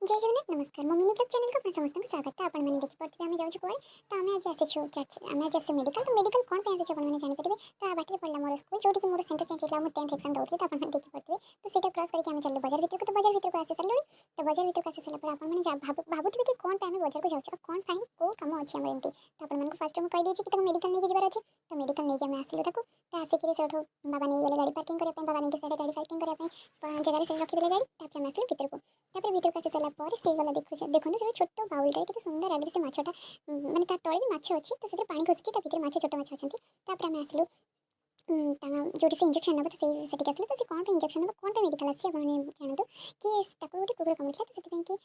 जय जगन्नाथ नमस्कार मो मिनी ब्लॉग चैनल को समस्त स्वागत है। आपण मैंने देखि पड़ते आमे जाउछु कोइ तो आमे आज आसे छु चर्च आमे आज आसे मेडिकल तो मेडिकल कोन पे आसे छु आपण मैंने जानि परबे तो आ बाटरे पड़ला मोर स्कूल जोटी कि मोर सेंटर चेंज होला मो 10th एग्जाम दउथि तो आपण मैंने देखि पड़ते तो सेटा क्रॉस करके आमे चलले बाजार भीतर को तो बाजार भीतर को आसे सरलोनी तो बाजार भीतर को आसे सरला पर आपण मैंने जा भाबुथि कि कोन पे आमे बाजार को जाउछु कोन फाइन को काम अछि हमर एंती तो आपण मैंने फर्स्ट टाइम कहि देछि कि तको मेडिकल नै जिबार अछि तो मेडिकल नै के आमे आसिलु ताको तो आसे कि सेठो बाबा नै गेले गाड़ी पार्किंग करे पे बाबा नै के साइड गाड़ी पार्किंग करे पे जगह से रखि देले गाड़ी तापर आमे आसिलु भीतर को तापर भीतर को आसे सरला पर से गला देखु से छोटो बाउल केते सुंदर आगे से माछटा माने ता तळे भी माछ अछि तो सेते पानी खसुची ता भीतर माछ छोटो माछ अछंती तापर आमे आसिलु ताना जोटी से इंजेक्शन नबा तो से सेटिक आसिलु तो से कोन पे इंजेक्शन नबा कोन पे मेडिकल अछि आपण जानतो कि ताको गोटे कुकुर कामुडला तो सेते कि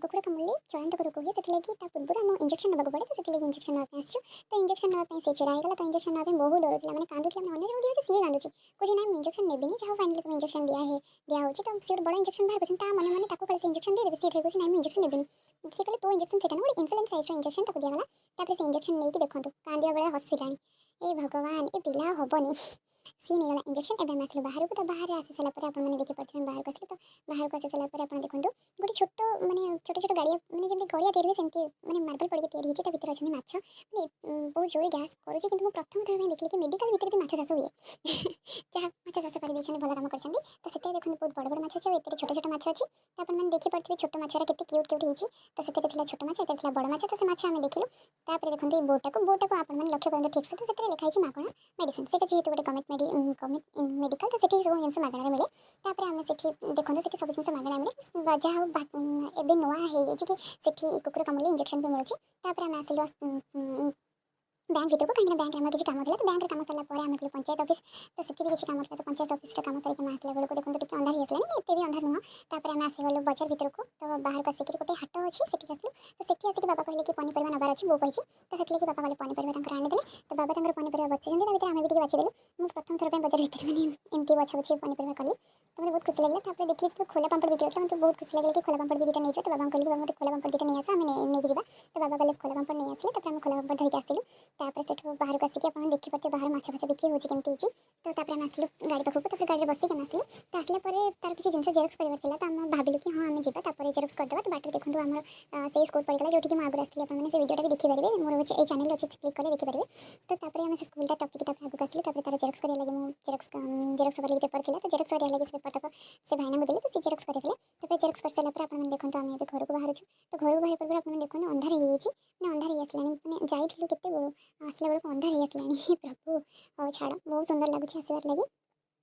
कुकुर कामुडले चलन तक रोको हे सेते लगी ता पूर्व हम इंजेक्शन नबा पड़े तो सेते लगी इंजेक्शन नबा पे आछो तो इंजेक्शन नबा पे से चिड़ा हे गला तो इंजेक्शन नबा पे बहुत डरथला माने कांदुथला माने अन्य रोडी अछि से कांदुची कोजी ना इंजेक्शन नेबिनी चाहो फाइनली तो इंजेक्शन दिया होची तो से बड़ा इंजेक्शन बाहर पछन ता मने मने ताको कले से इंजेक्शन दे देबे से कोजी ना इंजेक्शन नेबिनी से कले तो इंजेक्शन सेटा ना इंसुलिन साइज इंजेक्शन ताको दिया गला तापर से इंजेक्शन नै कि देखंतु कांदिया बेला हसिलानी ए भगवान ए पिला होबनी सी नहीं गला इंजेक्शन एबे आसलु बाहर को तो बाहर आसी सला पर आपण माने देखि पड़थे बाहर को आसले तो बाहर को आसी सला पर आपण देखंतु गोटे छोटो माने छोटो छोटो गाड़िया माने जेमि गड़िया तेरबे सेमति माने मार्बल पड़ी के तेरी हिचे ता भीतर अछनी माछ माने बहुत जोरे गैस करूची किंतु प्रथम थर में देखले कि मेडिकल भीतर भी माछ चाष हुए जहाँ माछ चाष कर देछन भला काम करछन तो सेते देखन बहुत बड़ बड़ माछ अछि एते छोटो छोटो माछ अछि तो आपण माने देखि पड़थे छोटो माछरा केते क्यूट क्यूट हिची तो सेते थिला छोटो माछ एते थिला बड़ माछ तो से माछ हमें देखिलु तापर देखंतु बोटा को आपण माने लक्ष्य करन ठीक से तो सेते लिखा हिची माकणा मेडिसिन सेटा जेहेतु गोटे गवर्नमेंट मेडिकल तो सेठी सब जिनस मागଣା मिले तापर आमे सेठी देखंतु सेठी सब जिनस मागଣା मिले जहाँ एबे नवा हे जे कि सेठी कुकुर कामुडले इंजेक्शन पे मिलुची तापर आमे आसिलु बैंक भीतर को कहीं बैंक आम किसी काम था तो बैंक काम सरला आम गलु पंचायत ऑफिस तो से भी किसी काम था तो पंचायत ऑफिस काम सर आसला बेलू देखो टे अंधार ही आसला एत भी अंधार नुह तापर आम आसीगलु बजार भीतर को तो बाहर को आसिक गोटे हाट अच्छी सेठी आसलु तो सेठी आसिक बाबा कहले कि पनीपरिया नबार अच्छी बो कही तो से बाबा कहले पनीपरिया आनी देले तो बाबा पनीपरिया बचुं ता आम भी बाछी देलु मुझे प्रथम थर बजार भीतर मैंने एमती बछा बछी पनीपरिया कली तो मुझे बहुत खुशी लगे तापर देखिए तो खोला पापड़ बिक्री होता मुझे बहुत खुशी लगे कि खोला पापड़ भी दुटा नहीं तो बाबा कहले कि खोला पापड़ दुटा नहीं आसा आम नहीं जावा तो बाबा कहले खोला पापड़ नहीं आसले तो खोला पापड़ धरिक आसिलु तापर सेठो बाहर को आसिक आपण देखि पड़ते बाहर माछ फाछ बिक्री होची केमती हिची तो तापर हम आसिलु गाड़ी पाखु तापर गाड़ी बसी के आसिलु तो आसला परे तार किसी जिनस जेरक्स करबार थिला तो हम भाबिलु कि हां हम जिबा तापर जेरक्स कर देबा तो बाटर देखंतु हमर से स्कूल पड़ गला जोठी कि म आगु आसली आपण माने से वीडियोटा भी देखि परिबे मोर ए चैनल अछि क्लिक करे देखि परिबे तो तापर हम से स्कूल ता टॉपिक तापर आगु आसली तापर तार जेरक्स करे लगे मु जेरक्स वाली पेपर थिला तो जेरक्स करे लगे से पेपर तक से भाईना मुदेले तो से जेरक्स करे थिले तापर जेरक्स कर सला पर आपण माने देखंतु हम ए घर को बाहर छु तो घर को बाहर पर आपण देखंतु अंधार हे हिची ना अंधार हे आसलानी माने जाइथिलु केते आसला बेला अंधार हे आसलानी प्रभु और छाड़ बहुत सुंदर लगुच आसबार लगे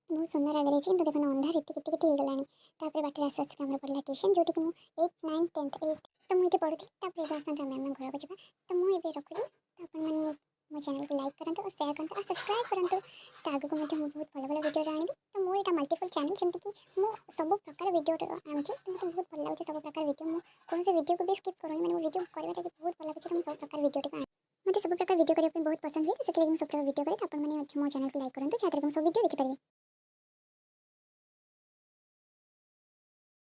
बहुत सुंदर आगे रही तो देखो अंधार एत के हो गलानी तापर बाटे आस आस आम पड़ा ट्यूशन जोटी कि 8 9 10th 8 तो मुझे पढ़ुथी तापर आसता मैम घर को जावा तो मुझे रखुची तो अपन मैंने मो चैनल को लाइक करंतु और शेयर करंतु और सब्सक्राइब करंतु तो आगे को मुझे बहुत भल भल वीडियो आनी तो मोर एटा मल्टीपल चैनल जमती कि मो सब प्रकार वीडियो आनुची तो मुझे बहुत भल लगुच सब प्रकार वीडियो मो कौन से वीडियो को भी स्किप करूँ मैंने वीडियो करवा बहुत भल लगुच तो सब प्रकार वीडियो मुझे सब प्रकार वीडियो करने बहुत पसंद है तो सब प्रकार वीडियो करें तो अपन मैंने मो चैनल को लाइक करंतु जहाँ सब वीडियो देखि पारे।